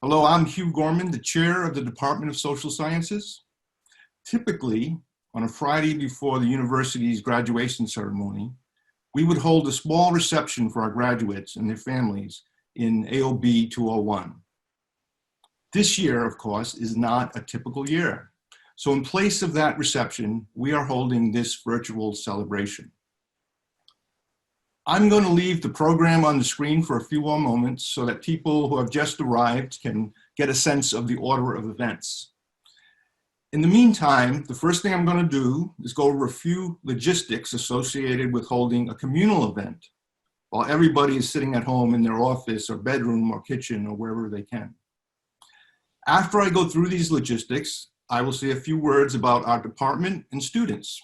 Hello, I'm Hugh Gorman, the chair of the Department of Social Sciences. Typically, on a Friday before the university's graduation ceremony, we would hold a small reception for our graduates and their families in AOB 201. This year, of course, is not a typical year. So in place of that reception, we are holding this virtual celebration. I'm going to leave the program on the screen for a few more moments so that people who have just arrived can get a sense of the order of events. In the meantime, the first thing I'm going to do is go over a few logistics associated with holding a communal event while everybody is sitting at home in their office or bedroom or kitchen or wherever they can. After I go through these logistics, I will say a few words about our department and students.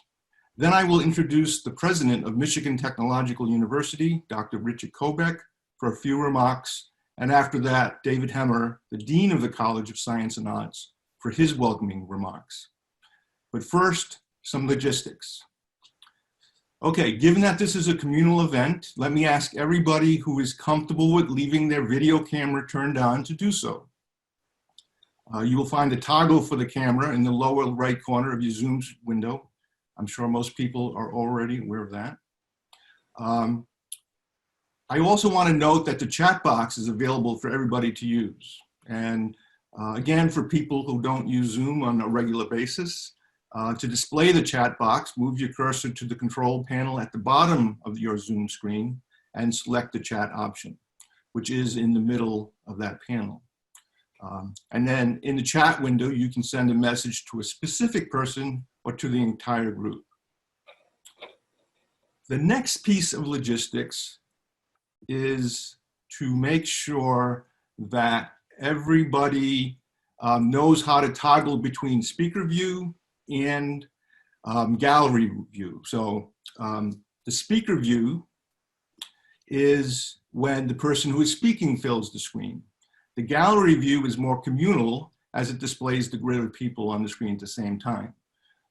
Then I will introduce the president of Michigan Technological University, Dr. Richard Kobeck, for a few remarks. And after that, David Hemmer, the dean of the College of Science and Arts, for his welcoming remarks. But first, some logistics. Okay, given that this is a communal event, let me ask everybody who is comfortable with leaving their video camera turned on to do so. You will find a toggle for the camera in the lower right corner of your Zoom window. I'm sure most people are already aware of that. I also want to note that the chat box is available for everybody to use. And again, for people who don't use Zoom on a regular basis, to display the chat box, move your cursor to the control panel at the bottom of your Zoom screen and select the chat option, which is in the middle of that panel. And then in the chat window, you can send a message to a specific person or to the entire group. The next piece of logistics is to make sure that everybody knows how to toggle between speaker view and gallery view. So the speaker view is when the person who is speaking fills the screen. The gallery view is more communal as it displays the grid of people on the screen at the same time.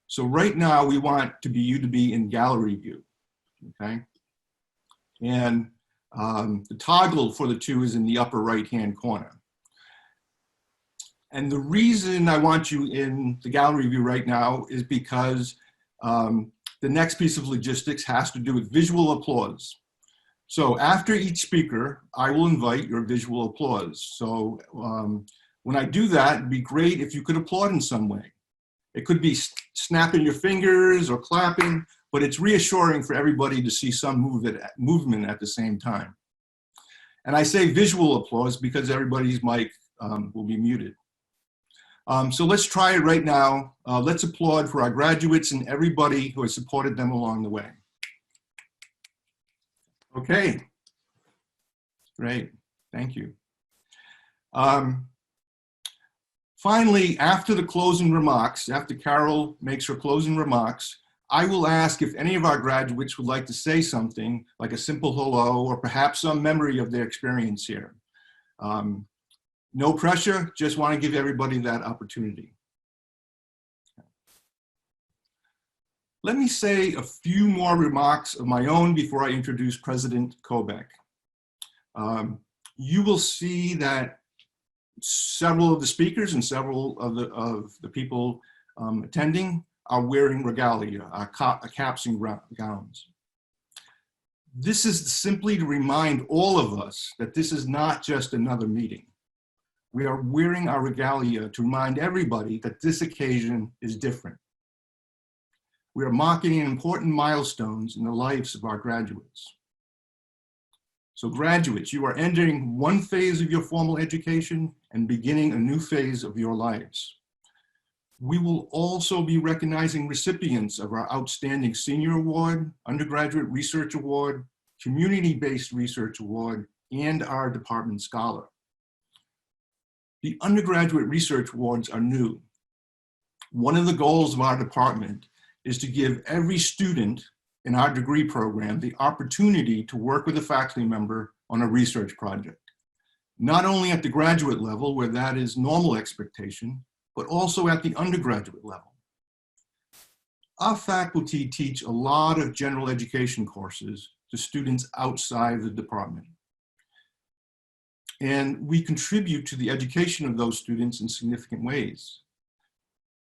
So right now we want you to be in gallery view, okay? And the toggle for the two is in the upper right-hand corner. And the reason I want you in the gallery view right now is because the next piece of logistics has to do with visual applause. So after each speaker, I will invite your visual applause. So when I do that, it'd be great if you could applaud in some way. It could be snapping your fingers or clapping, but it's reassuring for everybody to see some movement at the same time. And I say visual applause because everybody's mic will be muted. So let's try it right now. Let's applaud for our graduates and everybody who has supported them along the way. Okay, great, thank you. Finally, after the closing remarks, after Carol makes her closing remarks, I will ask if any of our graduates would like to say something, like a simple hello, or perhaps some memory of their experience here. No pressure, just want to give everybody that opportunity. Let me say a few more remarks of my own before I introduce President Kobeck. You will see that several of the speakers and several of the people attending are wearing regalia, caps and gowns. This is simply to remind all of us that this is not just another meeting. We are wearing our regalia to remind everybody that this occasion is different. We are marking important milestones in the lives of our graduates. So graduates, you are entering one phase of your formal education and beginning a new phase of your lives. We will also be recognizing recipients of our Outstanding Senior Award, Undergraduate Research Award, Community-Based Research Award, and our Department Scholar. The Undergraduate Research Awards are new. One of the goals of our department is to give every student in our degree program the opportunity to work with a faculty member on a research project, not only at the graduate level where that is normal expectation, but also at the undergraduate level. Our faculty teach a lot of general education courses to students outside the department. and we contribute to the education of those students in significant ways.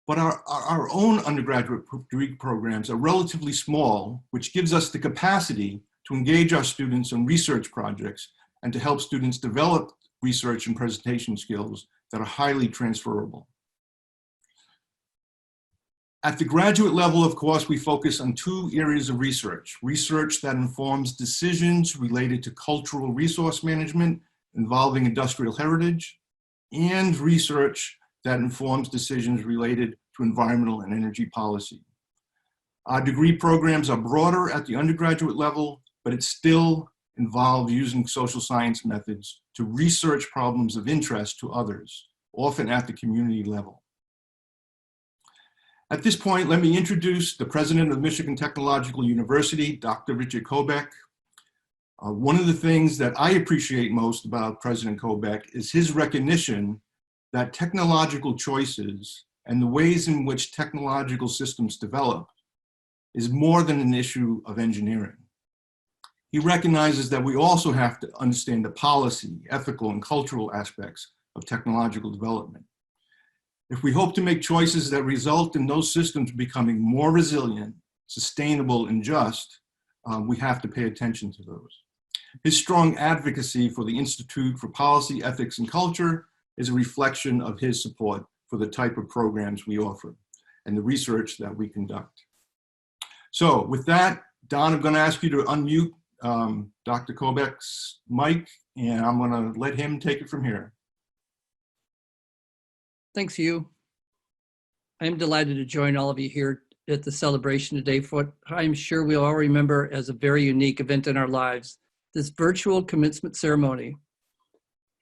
But our own undergraduate degree programs are relatively small, which gives us the capacity to engage our students on research projects and to help students develop research and presentation skills that are highly transferable. At the graduate level, of course, we focus on two areas of research: research that informs decisions related to cultural resource management involving industrial heritage, and research that informs decisions related to environmental and energy policy. Our degree programs are broader at the undergraduate level, but it still involves using social science methods to research problems of interest to others, often at the community level. At this point, let me introduce the president of Michigan Technological University, Dr. Richard Kobeck. One of the things that I appreciate most about President Kobeck is his recognition that technological choices and the ways in which technological systems develop is more than an issue of engineering. He recognizes that we also have to understand the policy, ethical, and cultural aspects of technological development. If we hope to make choices that result in those systems becoming more resilient, sustainable, and just, we have to pay attention to those. His strong advocacy for the Institute for Policy, Ethics, and Culture is a reflection of his support for the type of programs we offer and the research that we conduct. So with that, Don, I'm going to ask you to unmute Dr. Kobeck's mic, and I'm going to let him take it from here. Thanks, Hugh. I am delighted to join all of you here at the celebration today for what I'm sure we all remember as a very unique event in our lives, this virtual commencement ceremony.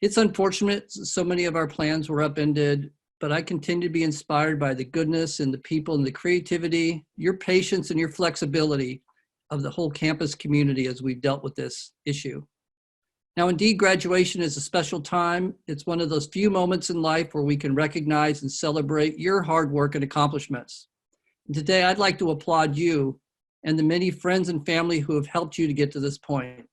It's unfortunate so many of our plans were upended, but I continue to be inspired by the goodness and the people and the creativity, your patience and your flexibility of the whole campus community as we've dealt with this issue. Now, indeed, graduation is a special time. It's one of those few moments in life where we can recognize and celebrate your hard work and accomplishments. And today, I'd like to applaud you and the many friends and family who have helped you to get to this point.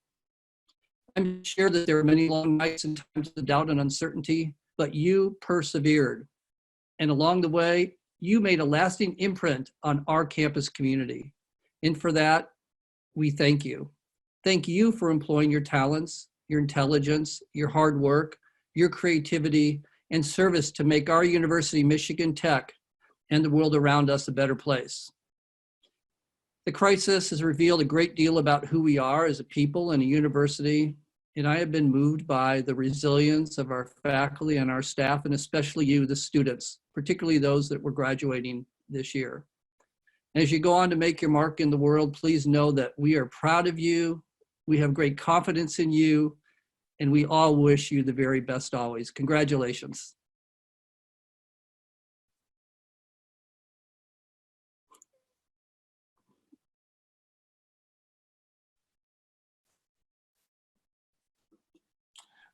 I'm sure that there are many long nights and times of doubt and uncertainty, but you persevered. And along the way, you made a lasting imprint on our campus community. And for that, we thank you. Thank you for employing your talents, your intelligence, your hard work, your creativity, and service to make our university, Michigan Tech, and the world around us a better place. The crisis has revealed a great deal about who we are as a people and a university, and I have been moved by the resilience of our faculty and our staff, and especially you, the students, particularly those that were graduating this year. As you go on to make your mark in the world, please know that we are proud of you. We have great confidence in you, and we all wish you the very best always. Congratulations.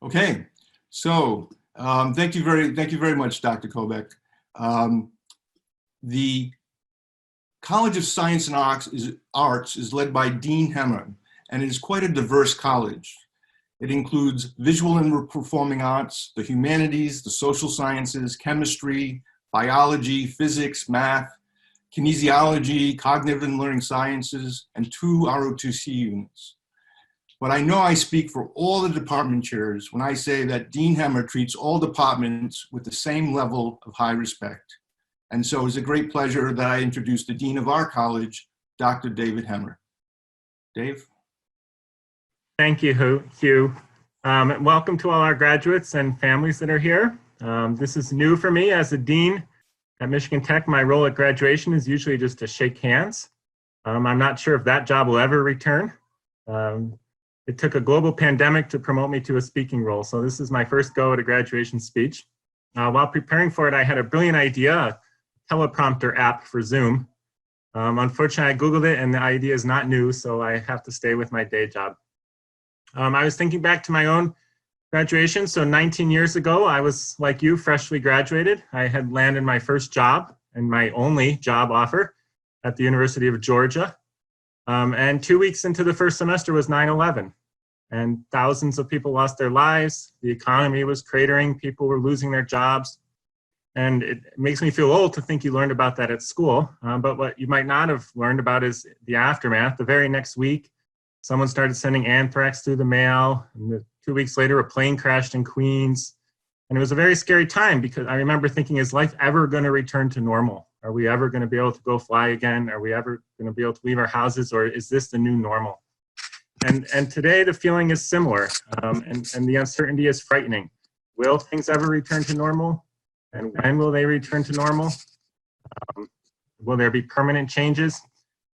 Okay, so thank you very much, Dr. Kobeck. The College of Science and Arts is led by Dean Hemmer, and it is quite a diverse college. It includes visual and performing arts, the humanities, the social sciences, chemistry, biology, physics, math, kinesiology, cognitive and learning sciences, and 2 ROTC units. But I know I speak for all the department chairs when I say that Dean Hemmer treats all departments with the same level of high respect. And so it's a great pleasure that I introduce the Dean of our college, Dr. David Hemmer. Dave? Thank you, Hugh. Welcome to all our graduates and families that are here. This is new for me as a dean at Michigan Tech. My role at graduation is usually just to shake hands. I'm not sure if that job will ever return. It took a global pandemic to promote me to a speaking role, so this is my first go at a graduation speech. While preparing for it, I had a brilliant idea, a teleprompter app for Zoom. Unfortunately, I Googled it and the idea is not new, so I have to stay with my day job. I was thinking back to my own graduation. So 19 years ago, I was like you, freshly graduated. I had landed my first job and my only job offer at the University of Georgia. And 2 weeks into the first semester was 9/11. and thousands of people lost their lives. The economy was cratering. People were losing their jobs. And it makes me feel old to think you learned about that at school. But what you might not have learned about is the aftermath. The very next week, someone started sending anthrax through the mail. And 2 weeks later, a plane crashed in Queens. And it was a very scary time because I remember thinking, is life ever going to return to normal? Are we ever going to be able to go fly again? Are we ever going to be able to leave our houses? Or is this the new normal? And today the feeling is similar, and the uncertainty is frightening. Will things ever return to normal? And when will they return to normal? Will there be permanent changes?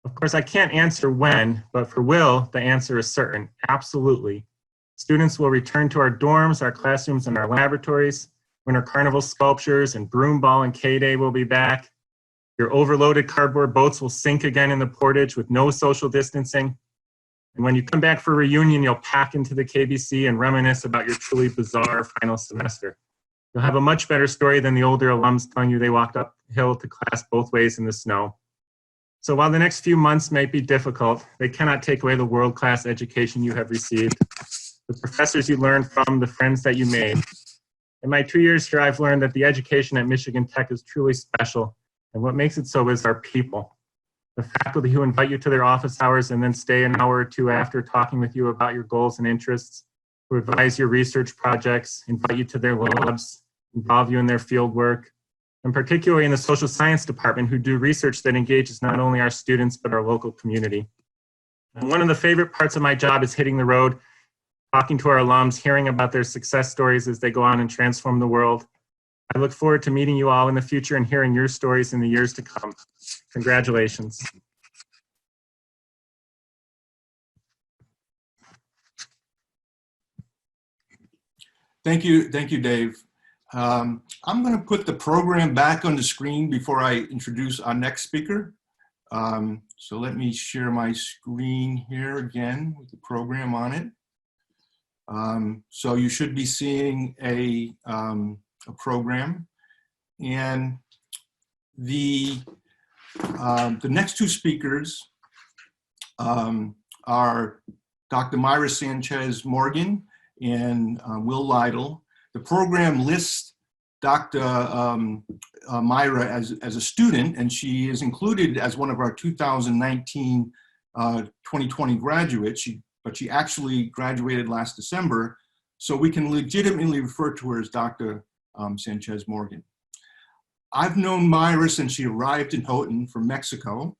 Of course, I can't answer when, but for will, the answer is certain, absolutely. Students will return to our dorms, our classrooms, and our laboratories. Winter carnival sculptures and broom ball and K-Day will be back. Your overloaded cardboard boats will sink again in the portage with no social distancing. And when you come back for a reunion, you'll pack into the KBC and reminisce about your truly bizarre final semester. You'll have a much better story than the older alums telling you they walked uphill to class both ways in the snow. So while the next few months may be difficult, they cannot take away the world-class education you have received, the professors you learned from, the friends that you made. In my 2 years here, I've learned that the education at Michigan Tech is truly special, and what makes it so is our people. The faculty who invite you to their office hours and then stay an hour or two after talking with you about your goals and interests, who advise your research projects, invite you to their labs, involve you in their field work, and particularly in the social science department who do research that engages not only our students, but our local community. And one of the favorite parts of my job is hitting the road, talking to our alums, hearing about their success stories as they go on and transform the world. I look forward to meeting you all in the future and hearing your stories in the years to come. Congratulations. Thank you, Dave. I'm going to put the program back on the screen before I introduce our next speaker. So let me share my screen here again with the program on it. So you should be seeing a program, and the next two speakers are Dr. Myra Sanchez Morgan and Will Lytle. The program lists Dr. Myra as a student, and she is included as one of our 2019-2020 graduates, but she actually graduated last December, so we can legitimately refer to her as Dr. Sanchez Morgan. I've known Myra since she arrived in Houghton from Mexico.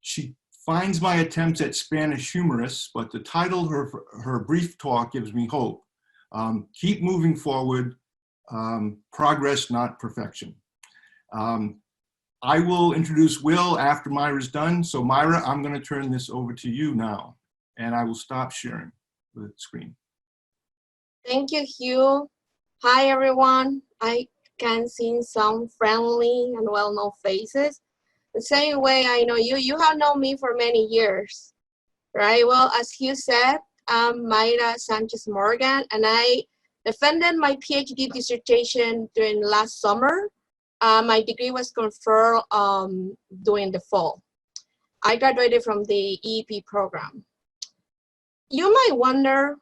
She finds my attempts at Spanish humorous, but the title of her brief talk gives me hope. Keep moving forward, progress, not perfection. I will introduce Will after Myra's done. So Myra, I'm going to turn this over to you now, and I will stop sharing the screen. Thank you, Hugh. Hi, everyone. I can see some friendly and well-known faces. The same way I know you. You have known me for many years, right? Well, as Hugh said, I'm Myra Sanchez Morgan, and I defended my PhD dissertation during last summer. My degree was conferred during the fall. I graduated from the EEP program. You might wonder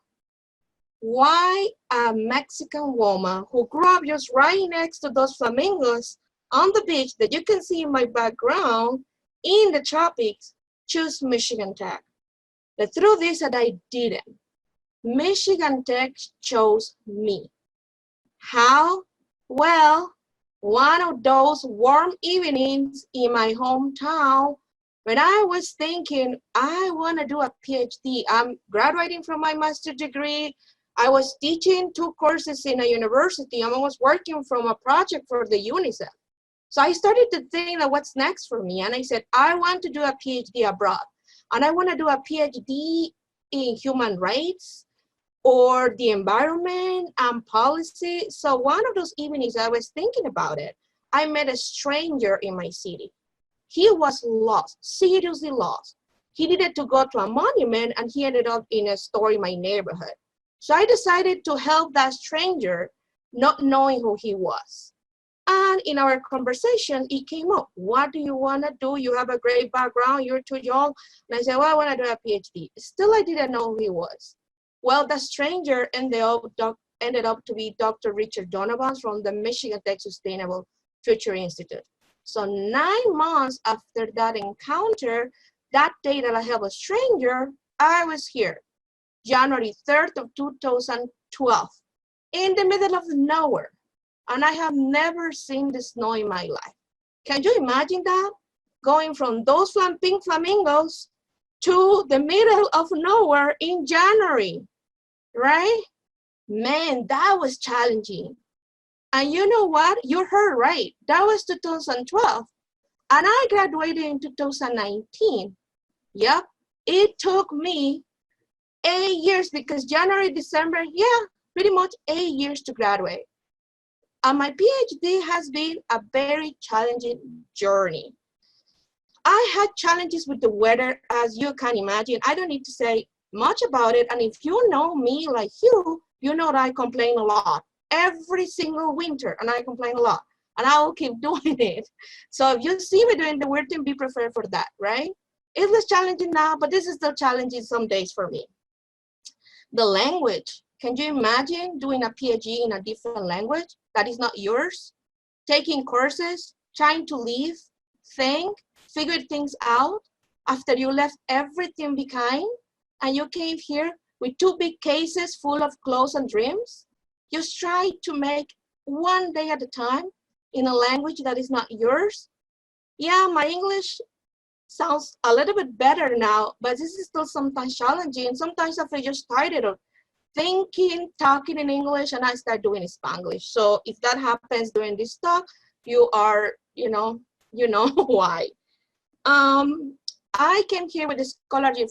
why a Mexican woman who grew up just right next to those flamingos on the beach that you can see in my background in the tropics choose Michigan Tech. The truth is that I didn't. Michigan Tech chose me. How? Well, one of those warm evenings in my hometown when I was thinking I want to do a PhD. I'm graduating from my master's degree. I was teaching 2 courses in a university. I was working from a project for the UNICEF. So I started to think that what's next for me. And I said, I want to do a PhD abroad. And I want to do a PhD in human rights or the environment and policy. So one of those evenings I was thinking about it, I met a stranger in my city. He was lost, seriously lost. He needed to go to a monument and he ended up in a store in my neighborhood. So I decided to help that stranger, not knowing who he was. And in our conversation, it came up, what do you want to do? You have a great background, you're too young. And I said, well, I want to do a PhD. Still, I didn't know who he was. Well, the stranger ended up to be Dr. Richard Donovan from the Michigan Tech Sustainable Future Institute. So 9 months after that encounter, that day that I have a stranger, I was here, January 3rd of 2012, in the middle of nowhere. And I have never seen the snow in my life. Can you imagine that? Going from those pink flamingos to the middle of nowhere in January, right? Man, that was challenging. And you know what? You heard right. That was 2012. And I graduated in 2019. Yep. It took me 8 years because January, December, yeah, pretty much 8 years to graduate. And my PhD has been a very challenging journey. I had challenges with the weather, as you can imagine. I don't need to say much about it. And if you know me like you know that I complain a lot every single winter, and I complain a lot, and I will keep doing it. So if you see me doing the weird thing, be prepared for that, right? It was challenging now, but this is still challenging some days for me. The language. Can you imagine doing a PhD in a different language that is not yours? Taking courses, trying to live, think, figure things out after you left everything behind and you came here with 2 big cases full of clothes and dreams? Just try to make one day at a time in a language that is not yours. Yeah, my English sounds a little bit better now, but this is still sometimes challenging. Sometimes I feel just tired of thinking, talking in English, and I start doing Spanglish. So if that happens during this talk, you are, you know why. I came here with a scholarship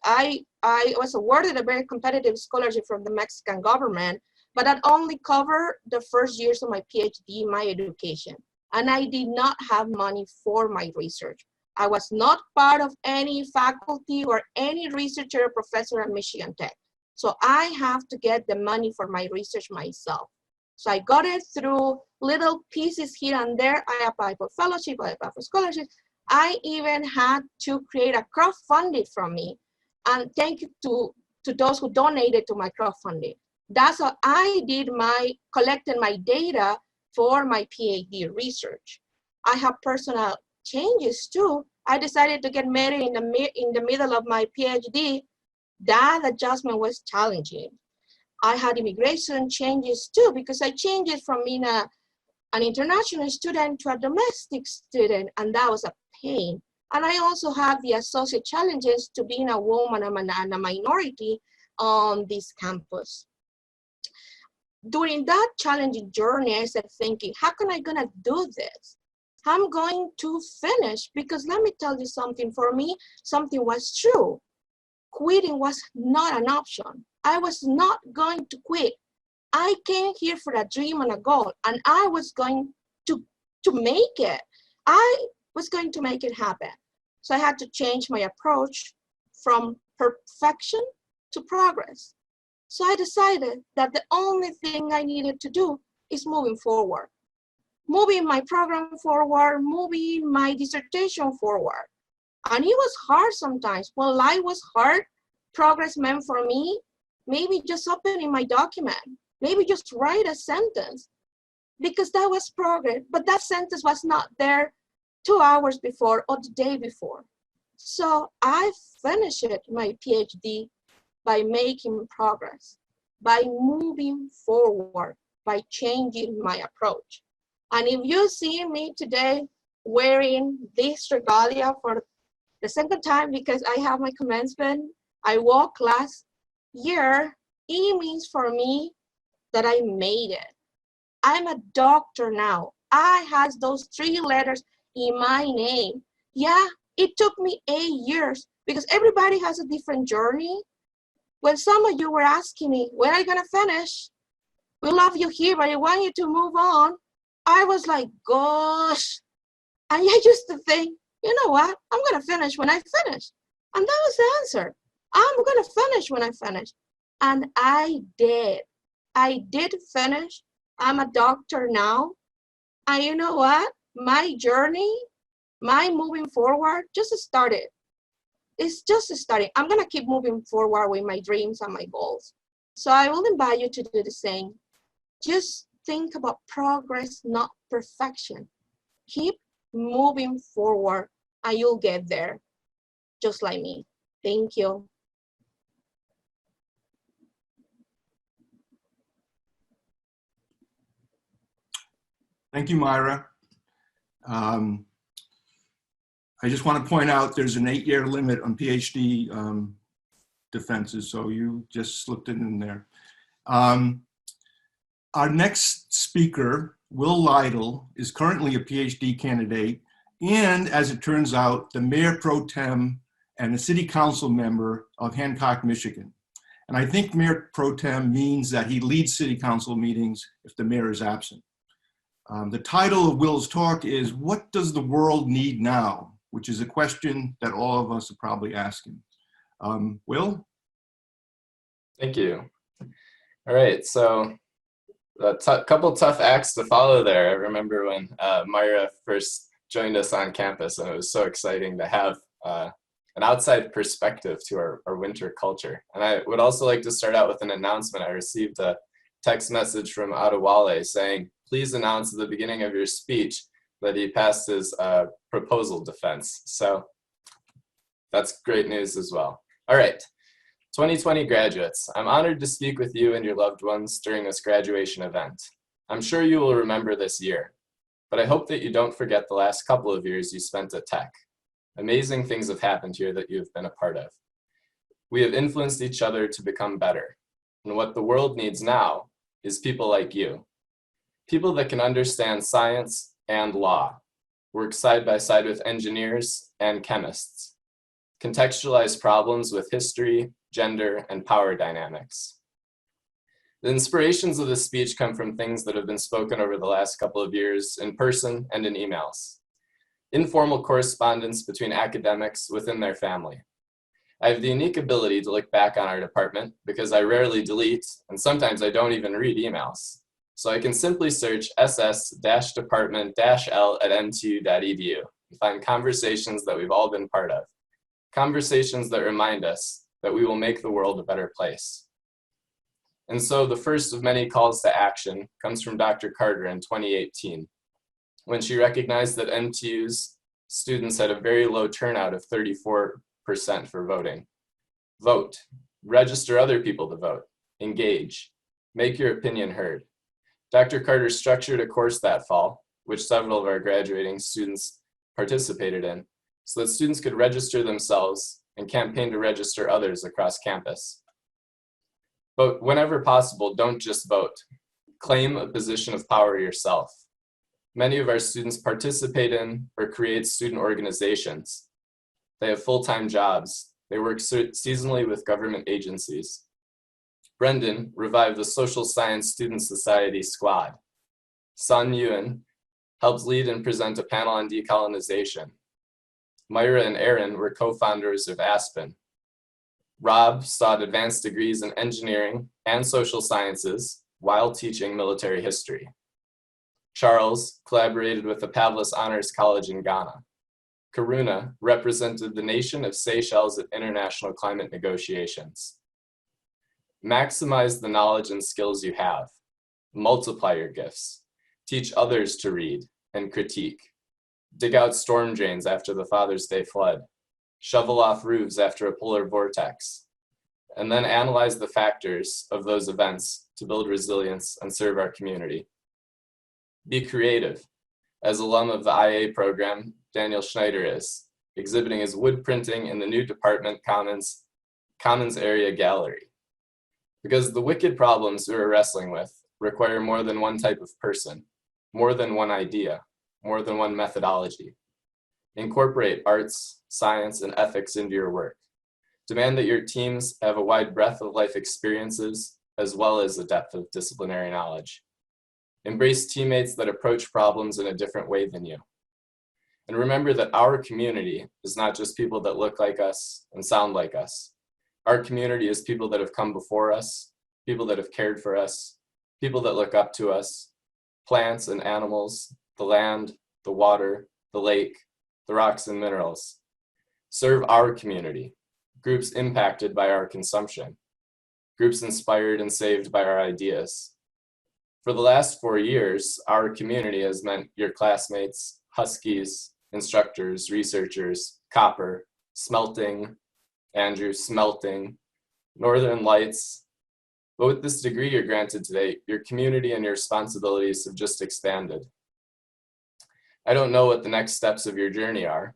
I was awarded a very competitive scholarship from the Mexican government, but that only covered the first years of my PhD, my education. And I did not have money for my research. I was not part of any faculty or any researcher or professor at Michigan Tech. So I have to get the money for my research myself. So I got it through little pieces here and there. I applied for fellowship, I applied for scholarship. I even had to create a crowdfunding from me. And thank you to those who donated to my crowdfunding. That's how I collected my data for my PhD research. I have personal changes too. I decided to get married in the middle of my PhD. That adjustment was challenging. I had immigration changes too, because I changed from being an international student to a domestic student, and that was a pain. And I also have the associate challenges to being a woman and a minority on this campus. During that challenging journey, I started thinking, how can I gonna do this? I'm going to finish, because let me tell you something, for me, something was true. Quitting was not an option. I was not going to quit. I came here for a dream and a goal, and I was going to make it. I was going to make it happen. So I had to change my approach from perfection to progress. So I decided that the only thing I needed to do is moving forward. Moving my program forward, moving my dissertation forward. And it was hard sometimes. When life was hard, progress meant for me, maybe just opening my document, maybe just write a sentence, because that was progress, but that sentence was not there 2 hours before or the day before. So I finished my PhD by making progress, by moving forward, by changing my approach. And if you see me today wearing this regalia for the second time, because I have my commencement, I walked last year, it means for me that I made it. I'm a doctor now. I have those 3 letters in my name. Yeah, it took me 8 years, because everybody has a different journey. When some of you were asking me, when are you gonna finish? We love you here, but I want you to move on. I was like, gosh. And I used to think, you know what? I'm gonna finish when I finish. And that was the answer. I'm gonna finish when I finish. And I did. I did finish. I'm a doctor now. And you know what? My journey, my moving forward just started. it's just starting. I'm gonna keep moving forward with my dreams and my goals. So I will invite you to do the same. Just think about progress, not perfection. Keep moving forward and you'll get there, just like me. Thank you. Thank you, Myra. I just want to point out there's an 8-year limit on PhD defenses, so you just slipped it in there. Our next speaker, Will Lytle, is currently a PhD candidate, and as it turns out, the Mayor Pro Tem and a City Council member of Hancock, Michigan. And I think Mayor Pro Tem means that he leads City Council meetings if the mayor is absent. The title of Will's talk is, "What does the world need now?" which is a question that all of us are probably asking. Will? Thank you. All right, so a couple tough acts to follow there. I remember when Myra first joined us on campus, and it was so exciting to have an outside perspective to our winter culture. And I would also like to start out with an announcement. I received a text message from Adewale saying, please announce at the beginning of your speech that he passed his proposal defense. So that's great news as well. All right, 2020 graduates, I'm honored to speak with you and your loved ones during this graduation event. I'm sure you will remember this year, but I hope that you don't forget the last couple of years you spent at Tech. Amazing things have happened here that you have been a part of. We have influenced each other to become better, and what the world needs now is people like you. People that can understand science and law, work side by side with engineers and chemists, contextualize problems with history, gender, and power dynamics. The inspirations of this speech come from things that have been spoken over the last couple of years in person and in emails. Informal correspondence between academics within their family. I have the unique ability to look back on our department because I rarely delete, and sometimes I don't even read emails. So I can simply search ss-department-l@mtu.edu and find conversations that we've all been part of. Conversations that remind us that we will make the world a better place. And so the first of many calls to action comes from Dr. Carter in 2018, when she recognized that MTU's students had a very low turnout of 34% for voting. Vote, register other people to vote, engage, make your opinion heard. Dr. Carter structured a course that fall, which several of our graduating students participated in, so that students could register themselves and campaign to register others across campus. But whenever possible, don't just vote. Claim a position of power yourself. Many of our students participate in or create student organizations. They have full-time jobs. They work seasonally with government agencies. Brendan revived the Social Science Student Society Squad. Sun Yuen helped lead and present a panel on decolonization. Myra and Aaron were co-founders of Aspen. Rob sought advanced degrees in engineering and social sciences while teaching military history. Charles collaborated with the Pavlis Honors College in Ghana. Karuna represented the nation of Seychelles at international climate negotiations. Maximize the knowledge and skills you have. Multiply your gifts. Teach others to read and critique. Dig out storm drains after the Father's Day flood. Shovel off roofs after a polar vortex. And then analyze the factors of those events to build resilience and serve our community. Be creative. As alum of the IA program, Daniel Schneider is, exhibiting his wood printing in the new Department Commons Area Gallery. Because the wicked problems we are wrestling with require more than one type of person, more than one idea, more than one methodology. Incorporate arts, science, and ethics into your work. Demand that your teams have a wide breadth of life experiences, as well as a depth of disciplinary knowledge. Embrace teammates that approach problems in a different way than you. And remember that our community is not just people that look like us and sound like us. Our community is people that have come before us, people that have cared for us, people that look up to us, plants and animals, the land, the water, the lake, the rocks and minerals. serve our community, groups impacted by our consumption, groups inspired and saved by our ideas. For the last 4 years, our community has meant your classmates, Huskies, instructors, researchers, Copper, Smelting, Andrew, Smelting, Northern Lights. But with this degree you're granted today, your community and your responsibilities have just expanded. I don't know what the next steps of your journey are,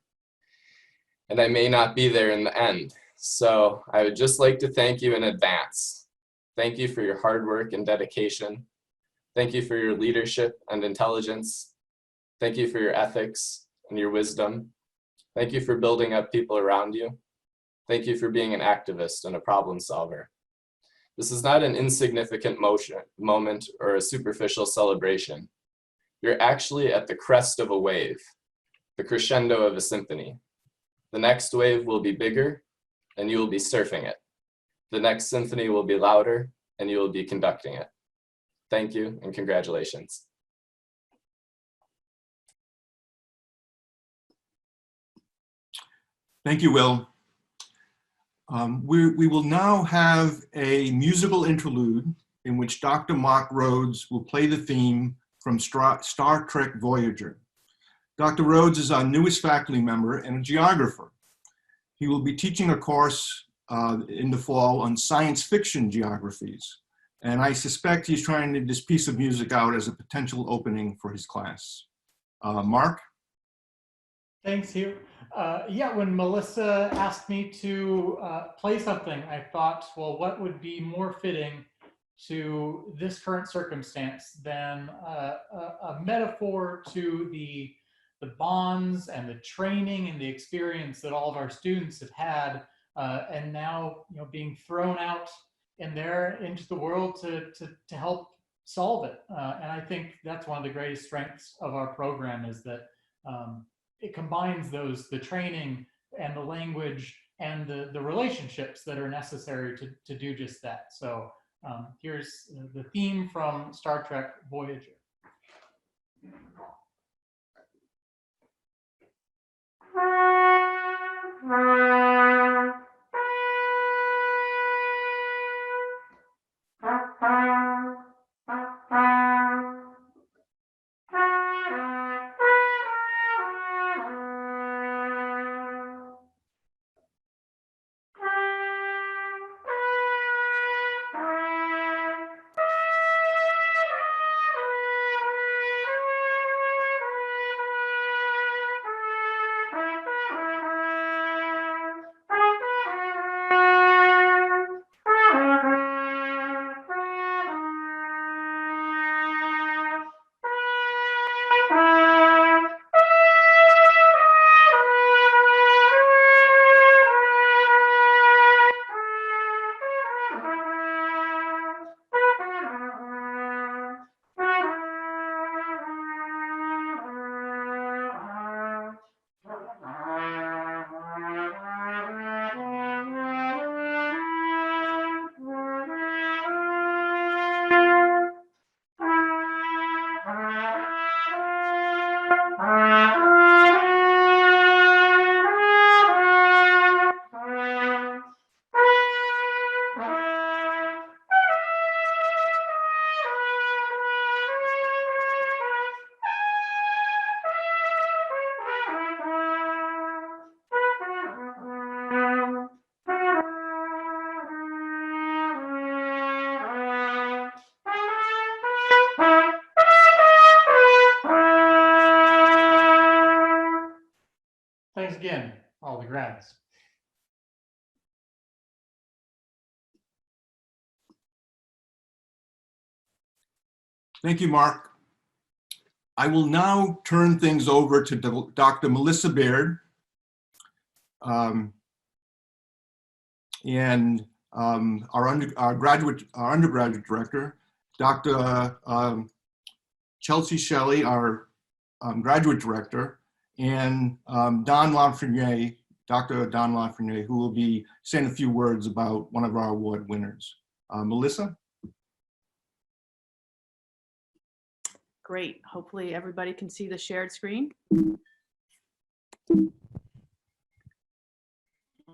and I may not be there in the end. So I would just like to thank you in advance. Thank you for your hard work and dedication. Thank you for your leadership and intelligence. Thank you for your ethics and your wisdom. Thank you for building up people around you. Thank you for being an activist and a problem solver. This is not an insignificant moment or a superficial celebration. You're actually at the crest of a wave, the crescendo of a symphony. The next wave will be bigger, and you will be surfing it. The next symphony will be louder, and you will be conducting it. Thank you, and congratulations. Thank you, Will. We will now have a musical interlude in which Dr. Mark Rhodes will play the theme from Star Trek Voyager. Dr. Rhodes is our newest faculty member and a geographer. He will be teaching a course in the fall on science fiction geographies. And I suspect he's trying this piece of music out as a potential opening for his class. Mark? Thanks, Hugh. Yeah, when Melissa asked me to play something, I thought, well, what would be more fitting to this current circumstance than a metaphor to the bonds and the training and the experience that all of our students have had, and now being thrown out into the world to help solve it. And I think that's one of the greatest strengths of our program is that it combines the training and the language and the relationships that are necessary to do just that. So here's the theme from Star Trek Voyager. Thanks again, all the grads. Thank you, Mark. I will now turn things over to Dr. Melissa Baird and our undergraduate director, Dr. Chelsea Shelley, our graduate director, and Don Lafreniere, Dr. Don Lafreniere, who will be saying a few words about one of our award winners. Melissa? Great. Hopefully everybody can see the shared screen.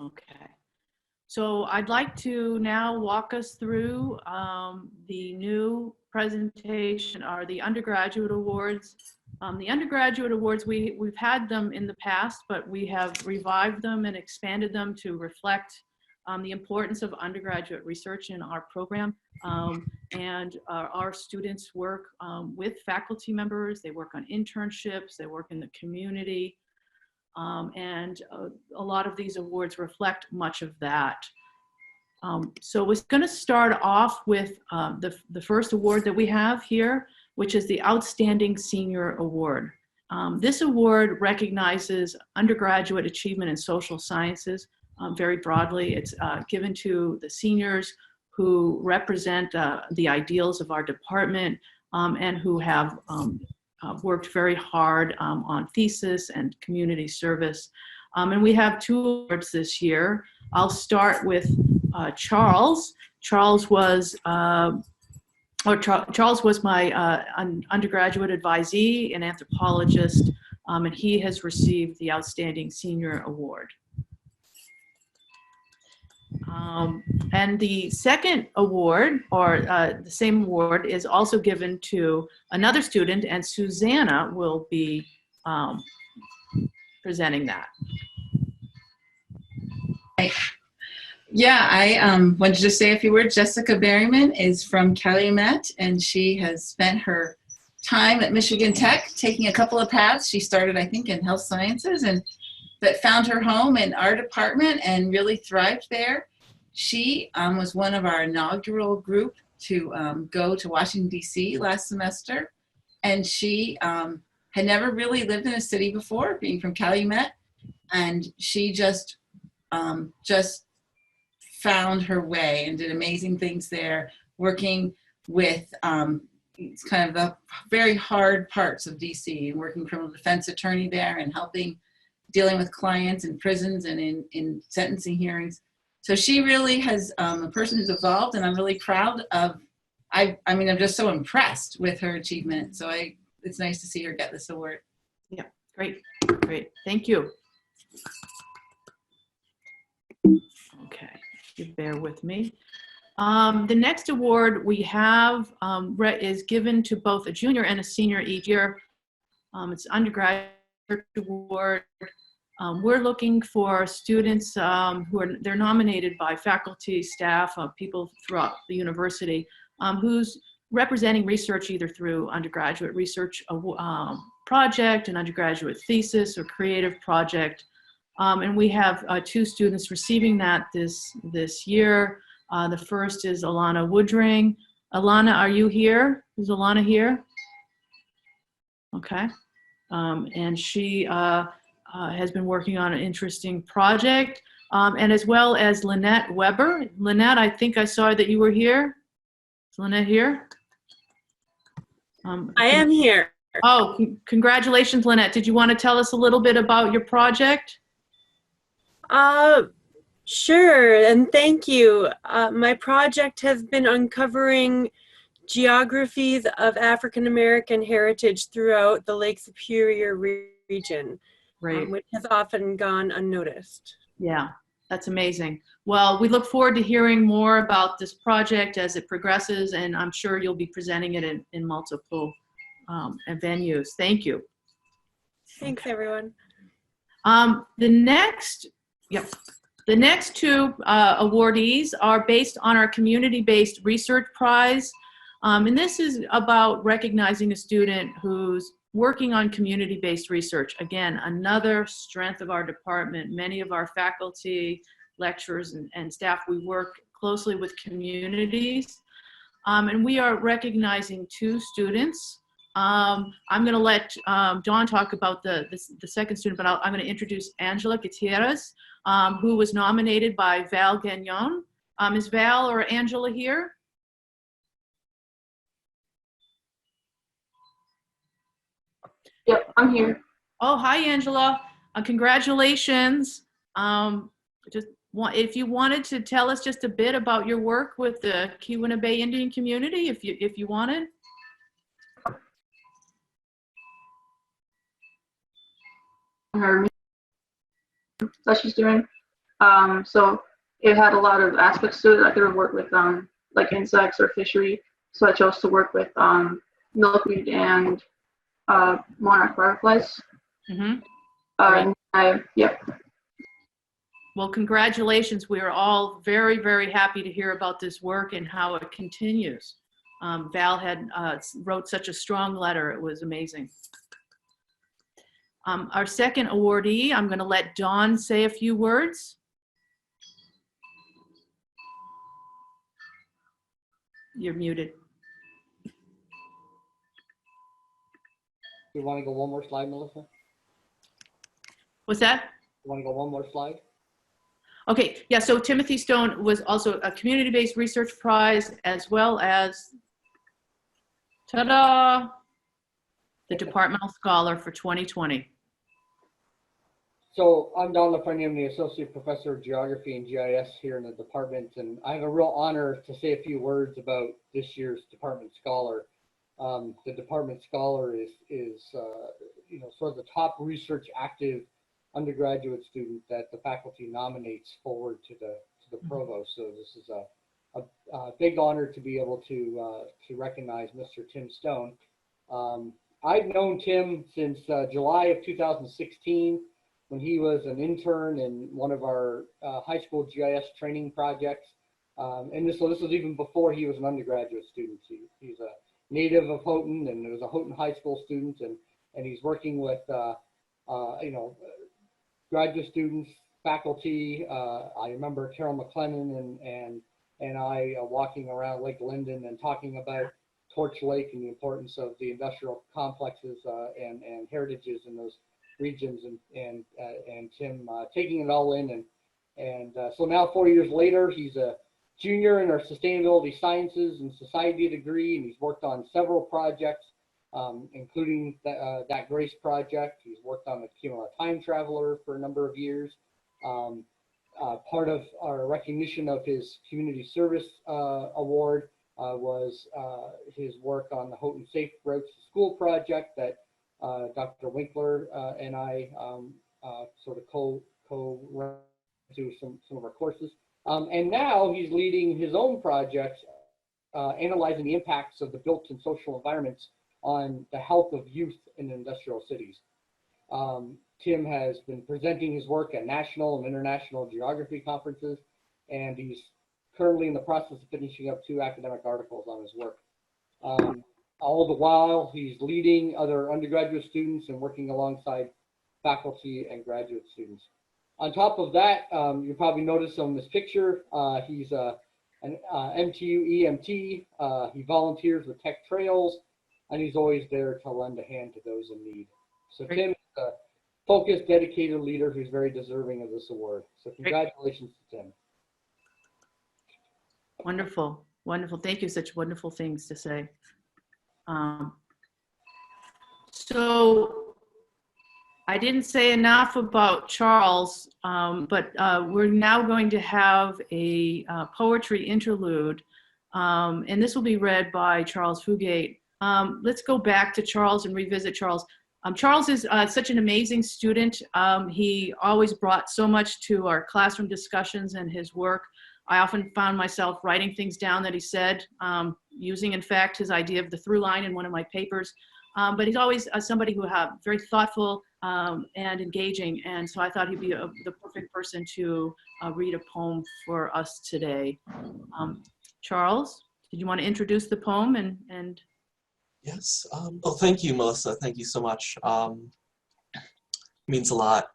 Okay. So I'd like to now walk us through the new presentation, or the undergraduate awards. The undergraduate awards, we've had them in the past, but we have revived them and expanded them to reflect the importance of undergraduate research in our program. And our students work with faculty members, they work on internships, they work in the community. And a lot of these awards reflect much of that. So we're going to start off with the first award that we have here, which is the Outstanding Senior Award. This award recognizes undergraduate achievement in social sciences very broadly. It's given to the seniors who represent the ideals of our department and who have worked very hard on thesis and community service. And we have 2 awards this year. I'll start with Charles. Charles was my undergraduate advisee, an anthropologist, and he has received the Outstanding Senior Award. And the second award, or the same award, is also given to another student, and Susanna will be presenting that. Yeah, I wanted to just say a few words. Jessica Berryman is from Calumet, and she has spent her time at Michigan Tech taking a couple of paths. She started, I think, in health sciences, but found her home in our department and really thrived there. She was one of our inaugural group to go to Washington, D.C. last semester, and she had never really lived in a city before, being from Calumet, and she just found her way and did amazing things there, working with it's kind of the very hard parts of DC, and working criminal defense attorney there and dealing with clients in prisons and in sentencing hearings. So she really has a person who's evolved, and I'm really proud of, I mean, I'm just so impressed with her achievement. So it's nice to see her get this award. Yeah, great, great. Thank you. Okay, you bear with me. The next award we have is given to both a junior and a senior each year. It's undergraduate award. We're looking for students they're nominated by faculty, staff, people throughout the university, who's representing research either through undergraduate research project, an undergraduate thesis, or creative project. And we have 2 students receiving that this year. The first is Alana Woodring. Alana, are you here? Is Alana here? Okay. And she has been working on an interesting project, and as well as Lynette Weber. Lynette, I think I saw that you were here. Is Lynette here? I am here. Oh, congratulations, Lynette. Did you want to tell us a little bit about your project? Sure, and thank you. My project has been uncovering geographies of African American heritage throughout the Lake Superior region, which has often gone unnoticed. Yeah, that's amazing. Well, we look forward to hearing more about this project as it progresses, and I'm sure you'll be presenting it in multiple venues. Thank you. Thanks, everyone. The next 2 awardees are based on our community-based research prize. And this is about recognizing a student who's working on community-based research. Again, another strength of our department. Many of our faculty, lecturers, and staff, we work closely with communities. And we are recognizing 2 students. I'm going to let Dawn talk about the second student, but I'm going to introduce Angela Gutierrez, who was nominated by Val Gagnon. Is Val or Angela here? Yep, I'm here. Oh, hi, Angela. Congratulations. If you wanted to tell us just a bit about your work with the Keweenaw Bay Indian community, if you wanted. Her that she's doing. So it had a lot of aspects to it. I could have worked with like insects or fishery. So I chose to work with milkweed and monarch fireflies. Mm-hmm. Yep. Well, congratulations. We are all very, very happy to hear about this work and how it continues. Val had wrote such a strong letter. It was amazing. Our second awardee, I'm going to let Dawn say a few words. You're muted. You want to go one more slide, Melissa? What's that? You want to go one more slide? Okay, yeah, so Timothy Stone was also a community-based research prize, as well as, ta-da, the Departmental Scholar for 2020. So I'm Don LaFreniere. I'm the Associate Professor of Geography and GIS here in the department, and I have a real honor to say a few words about this year's Department Scholar. The Department Scholar is you know, sort of the top research active undergraduate student that the faculty nominates forward to the provost. So this is a big honor to be able to recognize Mr. Tim Stone. I've known Tim since July of 2016 when he was an intern in one of our high school GIS training projects. And this was even before he was an undergraduate student. He's a native of Houghton and was a Houghton High School student, and he's working with you know, graduate students, faculty. I remember Carol McLennan and I walking around Lake Linden and talking about Torch Lake and the importance of the industrial complexes and heritages in those regions, and Tim taking it all in, and so now 4 years later, he's a junior in our sustainability sciences and society degree, and he's worked on several projects, including that GRACE project. He's worked on the Cumula Time Traveler for a number of years. Part of our recognition of his community service award was his work on the Houghton Safe Routes to School project that Dr. Winkler and I sort of co-ran through some of our courses. And now he's leading his own project, analyzing the impacts of the built and social environments on the health of youth in industrial cities. Tim has been presenting his work at national and international geography conferences, and he's currently in the process of finishing up 2 academic articles on his work. All the while, he's leading other undergraduate students and working alongside faculty and graduate students. On top of that, you probably noticed on this picture, he's an MTU EMT. He volunteers with Tech Trails, and he's always there to lend a hand to those in need. So Tim is a focused, dedicated leader who's very deserving of this award. So congratulations to Tim. Wonderful, wonderful. Thank you. Such wonderful things to say. So I didn't say enough about Charles, but we're now going to have a poetry interlude, and this will be read by Charles Fugate. Let's go back to Charles and revisit Charles. Charles is such an amazing student. He always brought so much to our classroom discussions and his work. I often found myself writing things down that he said, using, in fact, his idea of the through line in one of my papers. But he's always somebody who had very thoughtful and engaging. And so I thought he'd be the perfect person to read a poem for us today. Charles, did you want to introduce the poem and Yes. Well, thank you, Melissa. Thank you so much. Means a lot.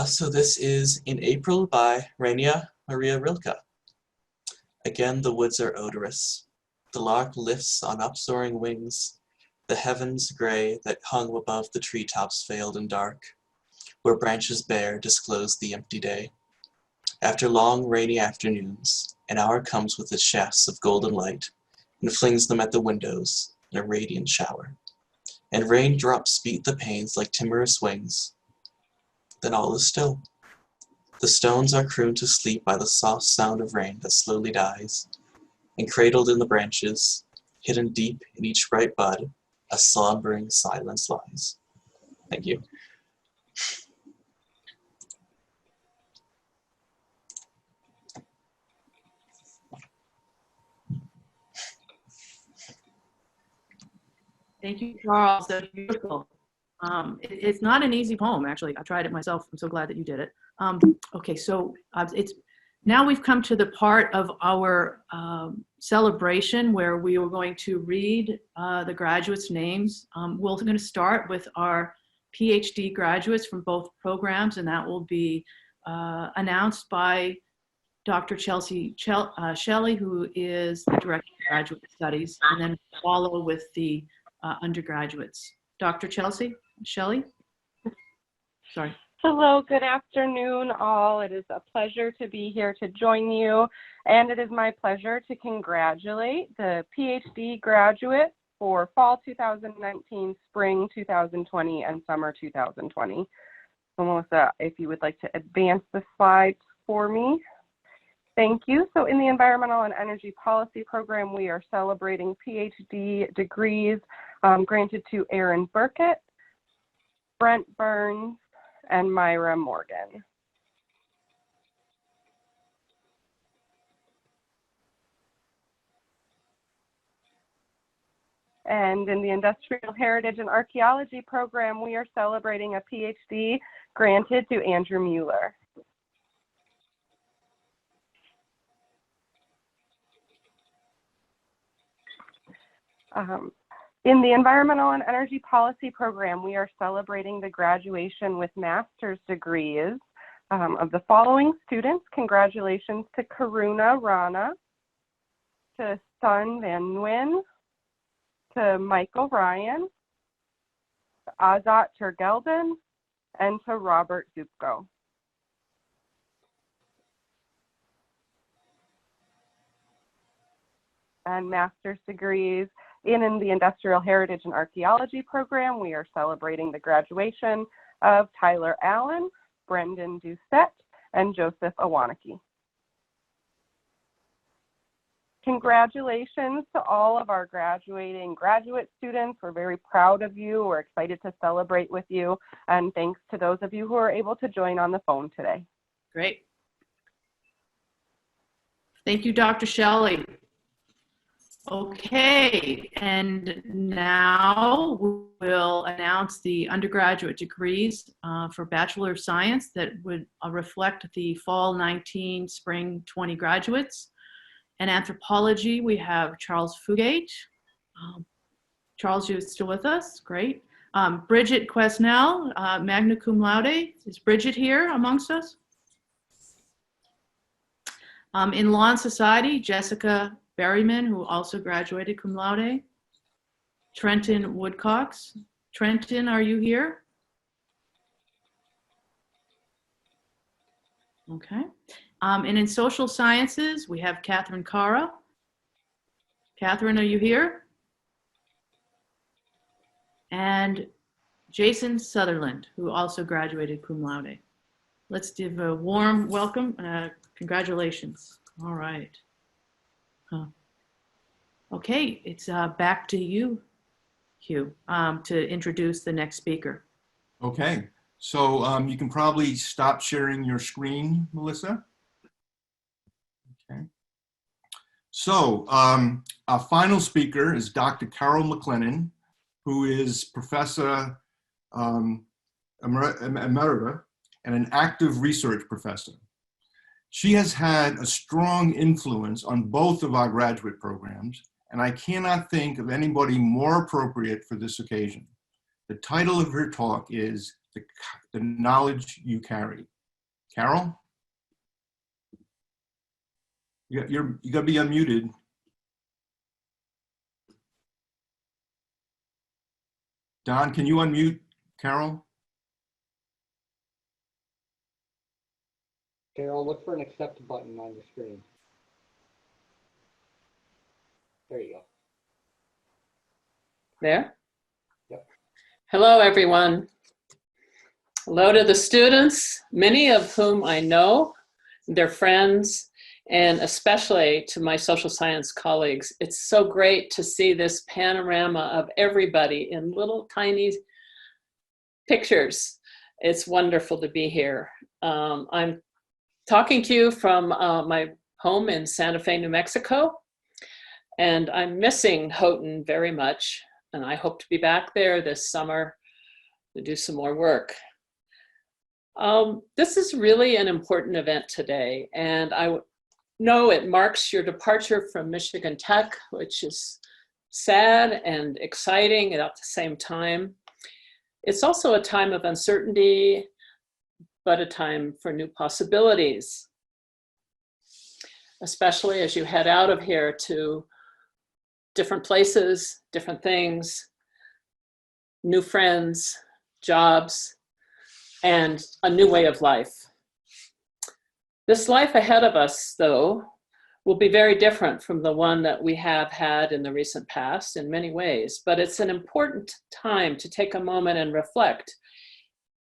So this is In April by Rainer Maria Rilke. Again, the woods are odorous. The lark lifts on upsoaring wings. The heavens gray that hung above the treetops veiled in dark, where branches bare disclose the empty day. After long rainy afternoons, an hour comes with its shafts of golden light and flings them at the windows in a radiant shower. And raindrops beat the panes like timorous wings. Then all is still. The stones are crooned to sleep by the soft sound of rain that slowly dies, and cradled in the branches, hidden deep in each bright bud, a slumbering silence lies. Thank you. Thank you, Charles. That's beautiful. It's not an easy poem, actually. I tried it myself. I'm so glad that you did it. Okay, so now we've come to the part of our celebration where we are going to read the graduates' names. We're going to start with our PhD graduates from both programs, and that will be announced by Dr. Chelsea Shelley, who is the Director of Graduate Studies, and then follow with the undergraduates. Dr. Chelsea Shelley? Sorry. Hello, good afternoon, all. It is a pleasure to be here to join you, and it is my pleasure to congratulate the PhD graduates for fall 2019, spring 2020, and summer 2020. So Melissa, if you would like to advance the slides for me. Thank you. So in the Environmental and Energy Policy Program, we are celebrating PhD degrees granted to Erin Burkett, Brent Burns, and Myra Morgan. And in the Industrial Heritage and Archaeology Program, we are celebrating a PhD granted to Andrew Mueller. In the Environmental and Energy Policy Program, we are celebrating the graduation with master's degrees of the following students. Congratulations to Karuna Rana, to Sun Van Nguyen, to Michael Ryan, to Azat Tergelden, and to Robert Zupko. And master's degrees in the Industrial Heritage and Archaeology Program, we are celebrating the graduation of Tyler Allen, Brendan Doucette, and Joseph Awanaki. Congratulations to all of our graduating graduate students. We're very proud of you. We're excited to celebrate with you. And thanks to those of you who are able to join on the phone today. Great. Thank you, Dr. Shelley. Okay, and now we'll announce the undergraduate degrees for Bachelor of Science that would reflect the fall 19, spring 20 graduates. In anthropology, we have Charles Fugate. Charles, you're still with us? Great. Bridget Quesnell, magna cum laude. Is Bridget here amongst us? In Law and Society, Jessica Berryman, who also graduated cum laude. Trenton Woodcox. Trenton, are you here? Okay. And in social sciences, we have Catherine Cara. Catherine, are you here? And Jason Sutherland, who also graduated cum laude. Let's give a warm welcome. Congratulations. All right. Okay, it's back to you, Hugh, to introduce the next speaker. Okay, so you can probably stop sharing your screen, Melissa. Okay. So our final speaker is Dr. Carol McLennan, who is Professor Emerita and an active research professor. She has had a strong influence on both of our graduate programs, and I cannot think of anybody more appropriate for this occasion. The title of her talk is The Knowledge You Carry. Carol? You gotta be unmuted. Don, can you unmute Carol? Carol, look for an accept button on your screen. There you go. There? Yep. Hello, everyone. Hello to the students, many of whom I know, their friends, and especially to my social science colleagues. It's so great to see this panorama of everybody in little tiny pictures. It's wonderful to be here. I'm talking to you from my home in Santa Fe, New Mexico, and I'm missing Houghton very much. and I hope to be back there this summer to do some more work. This is really an important event today, and I know it marks your departure from Michigan Tech, which is sad and exciting at the same time. It's also a time of uncertainty, but a time for new possibilities, especially as you head out of here to different places, different things, new friends, jobs, and a new way of life. This life ahead of us, though, will be very different from the one that we have had in the recent past in many ways, but it's an important time to take a moment and reflect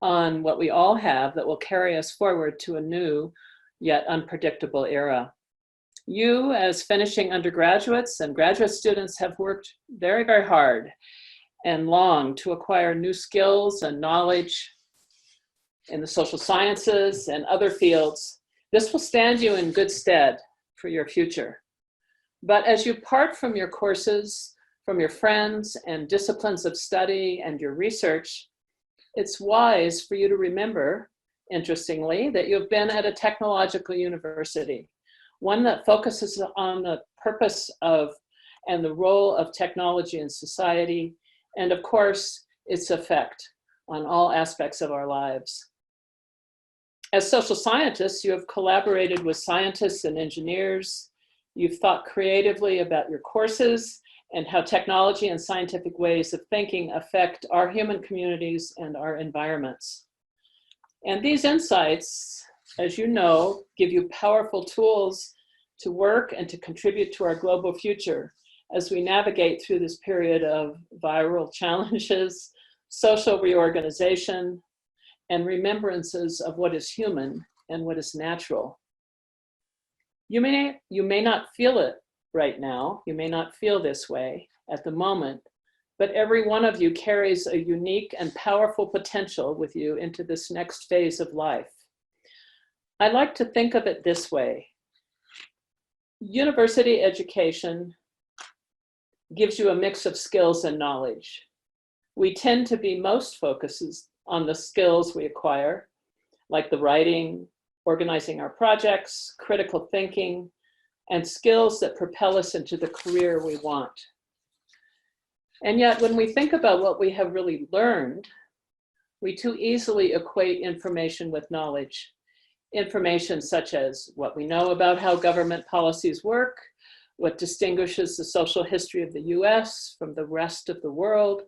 on what we all have that will carry us forward to a new yet unpredictable era. You, as finishing undergraduates and graduate students, have worked very, very hard and long to acquire new skills and knowledge in the social sciences and other fields. This will stand you in good stead for your future. But as you part from your courses, from your friends and disciplines of study and your research, it's wise for you to remember, interestingly, that you've been at a technological university, one that focuses on the purpose of and the role of technology in society, and of course, its effect on all aspects of our lives. As social scientists, you have collaborated with scientists and engineers. You've thought creatively about your courses and how technology and scientific ways of thinking affect our human communities and our environments. And these insights, as you know, give you powerful tools to work and to contribute to our global future as we navigate through this period of viral challenges, social reorganization, and remembrances of what is human and what is natural. You may not feel it right now. You may not feel this way at the moment, but every one of you carries a unique and powerful potential with you into this next phase of life. I like to think of it this way. University education gives you a mix of skills and knowledge. We tend to be most focused on the skills we acquire, like the writing, organizing our projects, critical thinking, and skills that propel us into the career we want. And yet, when we think about what we have really learned, we too easily equate information with knowledge. Information such as what we know about how government policies work, what distinguishes the social history of the US from the rest of the world,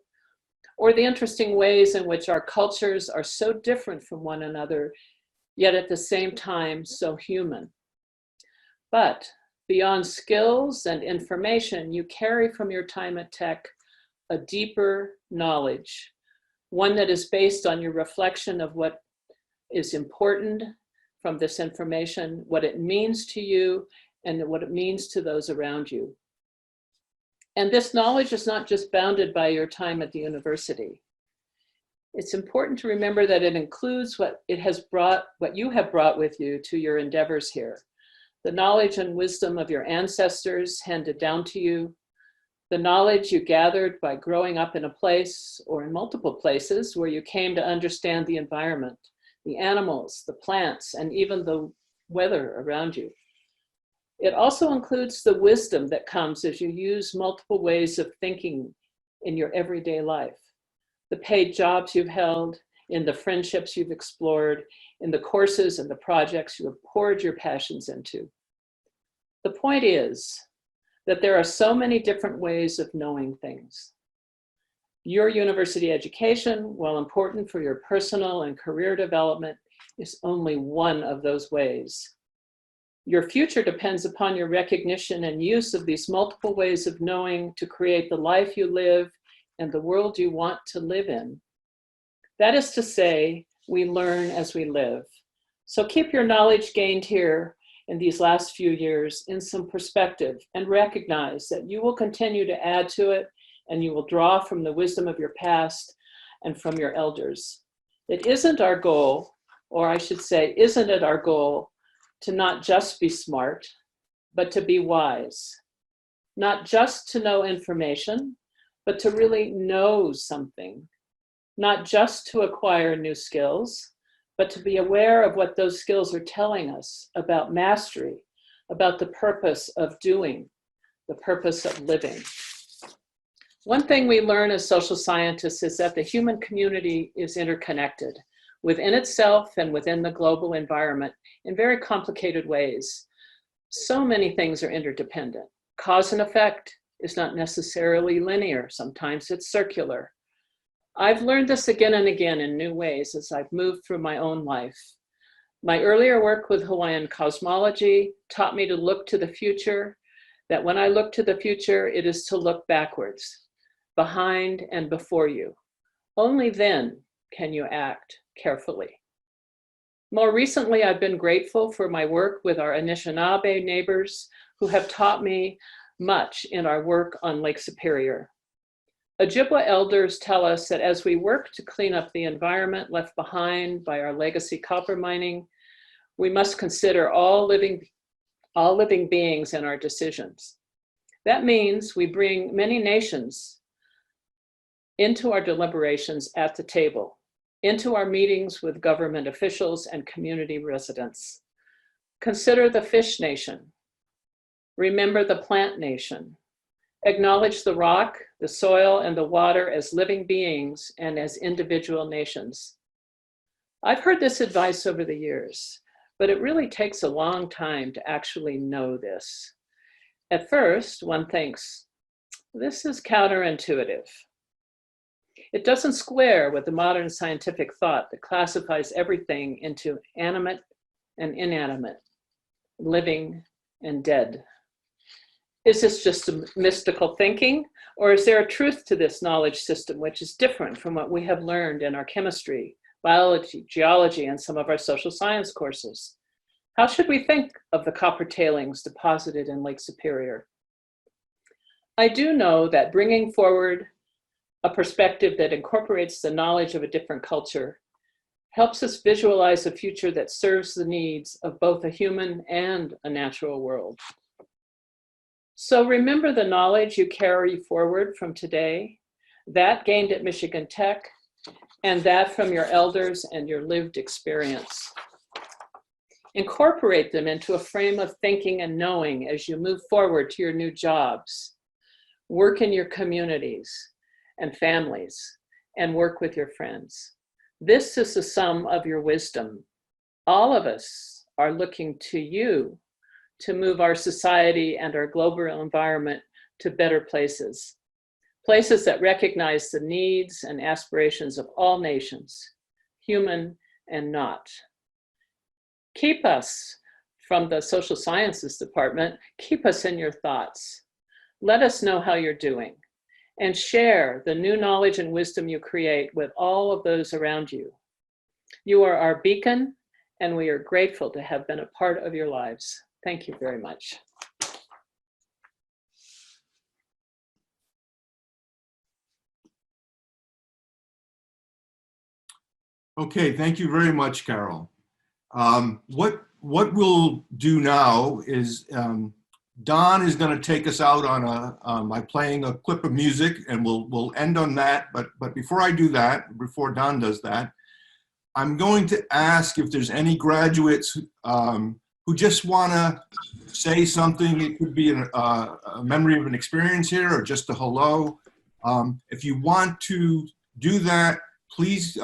or the interesting ways in which our cultures are so different from one another, yet at the same time so human. But beyond skills and information, you carry from your time at Tech a deeper knowledge, one that is based on your reflection of what is important from this information, what it means to you, and what it means to those around you. And this knowledge is not just bounded by your time at the university. It's important to remember that it includes what you have brought with you to your endeavors here. The knowledge and wisdom of your ancestors handed down to you, the knowledge you gathered by growing up in a place or in multiple places where you came to understand the environment, the animals, the plants, and even the weather around you. It also includes the wisdom that comes as you use multiple ways of thinking in your everyday life. The paid jobs you've held, in the friendships you've explored, in the courses and the projects you have poured your passions into. The point is that there are so many different ways of knowing things. Your university education, while important for your personal and career development, is only one of those ways. Your future depends upon your recognition and use of these multiple ways of knowing to create the life you live and the world you want to live in. That is to say, we learn as we live. So keep your knowledge gained here in these last few years in some perspective and recognize that you will continue to add to it and you will draw from the wisdom of your past and from your elders. It isn't our goal, or I should say, isn't it our goal to not just be smart, but to be wise, not just to know information, but to really know something, not just to acquire new skills, but to be aware of what those skills are telling us about mastery, about the purpose of doing, the purpose of living. One thing we learn as social scientists is that the human community is interconnected within itself and within the global environment in very complicated ways. So many things are interdependent. Cause and effect is not necessarily linear. Sometimes it's circular. I've learned this again and again in new ways as I've moved through my own life. My earlier work with Hawaiian cosmology taught me to look to the future, that when I look to the future, it is to look backwards, behind and before you. Only then can you act carefully. More recently, I've been grateful for my work with our Anishinaabe neighbors who have taught me much in our work on Lake Superior. Ojibwa elders tell us that as we work to clean up the environment left behind by our legacy copper mining, we must consider all living beings in our decisions. That means we bring many nations into our deliberations at the table, into our meetings with government officials and community residents. Consider the fish nation. Remember the plant nation. Acknowledge the rock, the soil, and the water as living beings and as individual nations. I've heard this advice over the years, but it really takes a long time to actually know this. At first, one thinks, this is counterintuitive. It doesn't square with the modern scientific thought that classifies everything into animate and inanimate, living and dead. Is this just a mystical thinking, or is there a truth to this knowledge system which is different from what we have learned in our chemistry, biology, geology, and some of our social science courses? How should we think of the copper tailings deposited in Lake Superior? I do know that bringing forward a perspective that incorporates the knowledge of a different culture helps us visualize a future that serves the needs of both a human and a natural world. So remember the knowledge you carry forward from today, that gained at Michigan Tech, and that from your elders and your lived experience. Incorporate them into a frame of thinking and knowing as you move forward to your new jobs, work in your communities and families, and work with your friends. This is the sum of your wisdom. All of us are looking to you to move our society and our global environment to better places, places that recognize the needs and aspirations of all nations, human and not. Keep us, from the social sciences department, keep us in your thoughts. Let us know how you're doing, and share the new knowledge and wisdom you create with all of those around you. You are our beacon, and we are grateful to have been a part of your lives. Thank you very much. Okay, thank you very much, Carol. What we'll do now is Don is going to take us out on by playing a clip of music, and we'll end on that. But before I do that, before Don does that, I'm going to ask if there's any graduates who just want to say something. It could be a memory of an experience here or just a hello. If you want to do that, please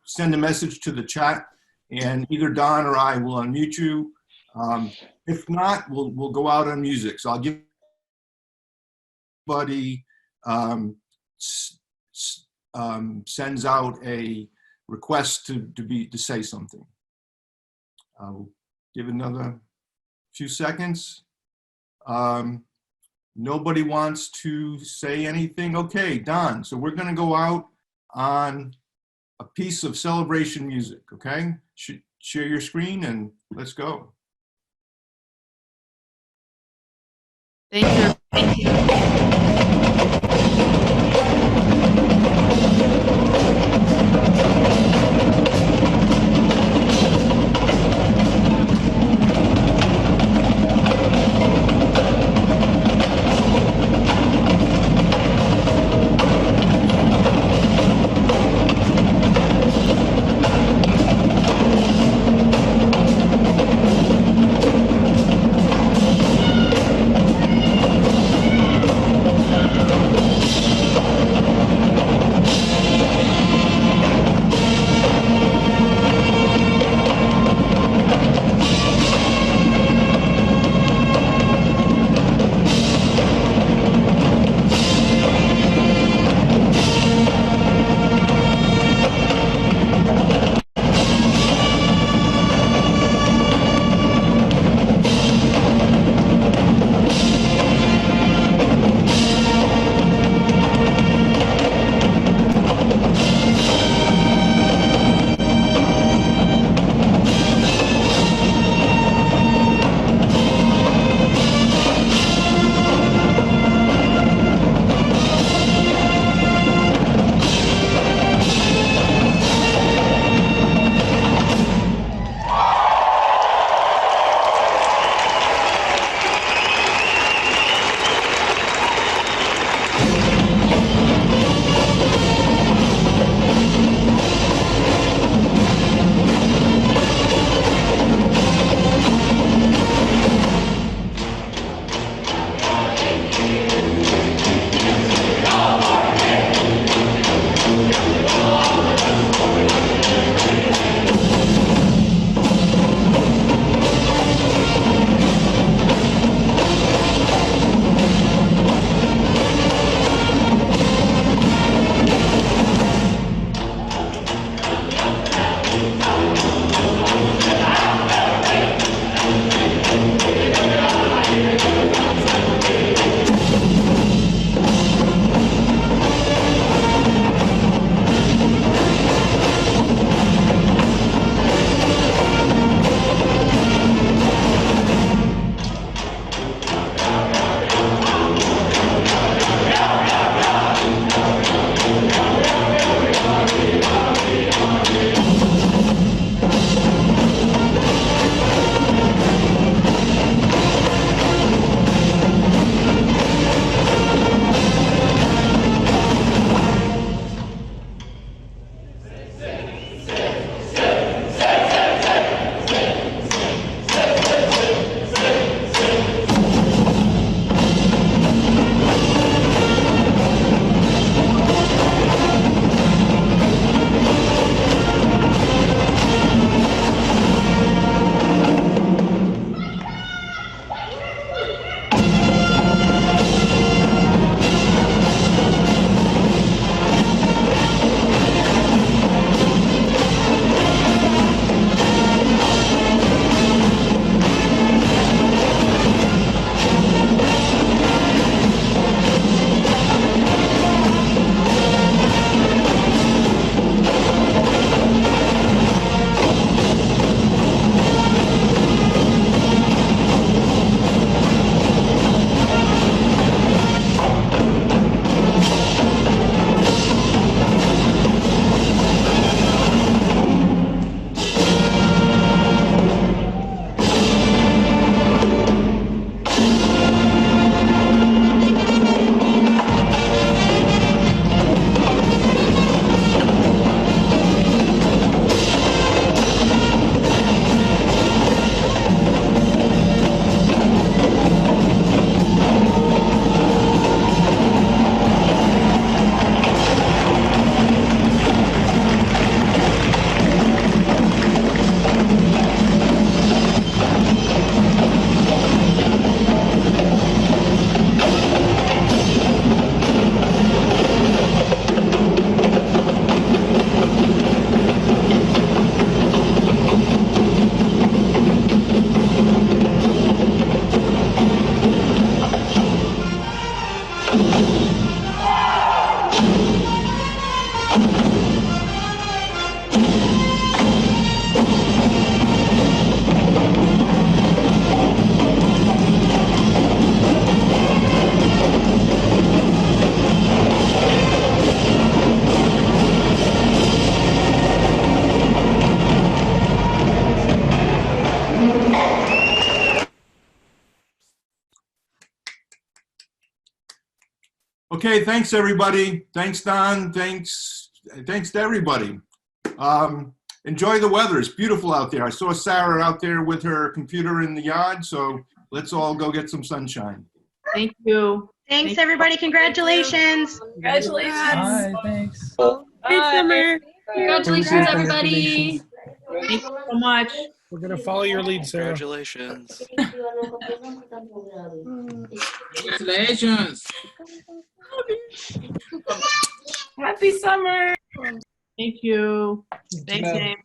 send a message to the chat, and either Don or I will unmute you. If not, we'll go out on music. So I'll give everybody sends out a request to say something. I'll give another few seconds. Nobody wants to say anything. Okay, Don. So we're going to go out on a piece of celebration music. Okay, share your screen and let's go. Thank you. Thank you. Okay, thanks everybody. Thanks Don. Thanks to everybody. Enjoy the weather. It's beautiful out there. I saw Sarah out there with her computer in the yard, so let's all go get some sunshine. Thank you. Thanks, everybody. Congratulations. Congratulations. Bye, thanks. Great summer. Congratulations, everybody. Thank you so much. We're going to follow your lead, Sarah. Congratulations. Congratulations. Happy summer. Thank you. Thanks, Amen. James.